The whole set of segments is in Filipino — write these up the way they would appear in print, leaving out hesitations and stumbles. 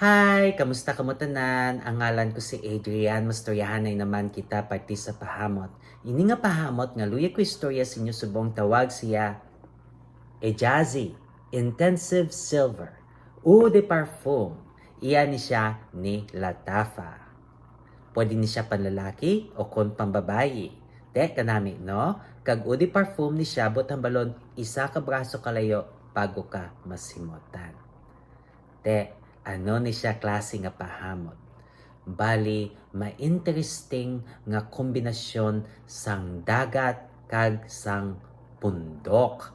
Hi! Kamusta kamo tanan? Ang ngalan ko si Adrian. Mastoryahanay naman kita parte sa pahamot. Ini nga pahamot nga luya ko istorya sa inyo subong tawag siya Ejazi Intensive Silver Eau de Parfum. Iyan ni siya ni Latafa. Pwede ni siya panlalaki o kon pambabayi. Te kanami no? Kag Eau de Parfum ni siya bot ang balon isa ka braso kalayo bago ka masimutan. Te, ano ni siya klase nga pahamot? Bali, ma-interesting nga kombinasyon sang dagat kag sang bundok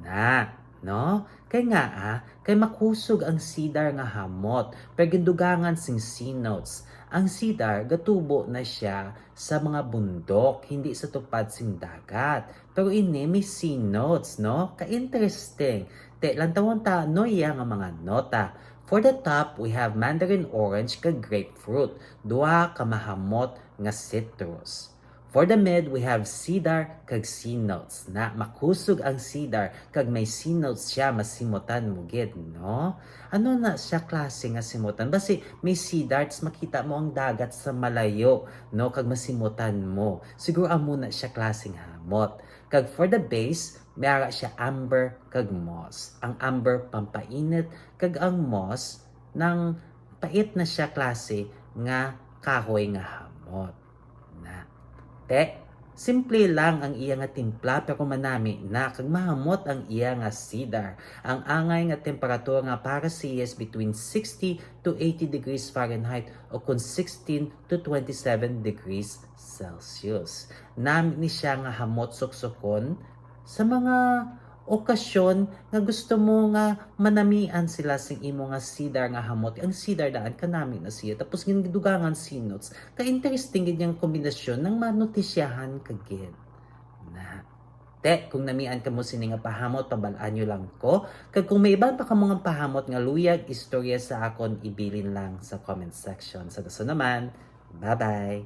na, no? Kay nga kay makusog ang cedar nga hamot, pero gindugangan sing sea notes. Ang cedar gatubo na siya sa mga bundok, hindi sa tupad sing dagat. Pero ini may sea notes, no? Ka-interesting. Te, lantawon ta, no iya nga mga nota. For the top, we have mandarin orange kag grapefruit, duha ka mahamot nga citrus. For the mid, we have cedar kag sea notes na makusog ang cedar kag may sea notes siya masimutan mo gid, no? Ano na siya klase nga simutan? Basi may cedar makita mo ang dagat sa malayo, no? Kag masimutan mo. Siguro amo na siya klaseng hamot. Kag for the base, mayara siya amber kag moss. Ang amber pampainit kag ang moss nang pait na siya klase nga kahoy nga hamot. Na. Te, simple lang ang iya nga timpla pero manami na kag mahamot ang iya nga cedar. Ang angay nga temperatura nga para siya is between 60 to 80 degrees Fahrenheit o kung 16 to 27 degrees Celsius. Nami ni siya nga hamot suksukon sa mga okasyon nga gusto mo nga manamian sila sing imo nga cedar nga hamot. Ang cedar daan kanami na siya. Tapos gindugangan sinots. Ka-interesting gid yung kombinasyon ng manotisyahan kagid. Na. Te, kung namian ka mo sini nga pahamot, pabalaan nyo lang ko. Kag kung may iban pa ka mga pahamot nga luyag, istorya sa akon, ibilin lang sa comment section. Sa gusto naman, bye-bye!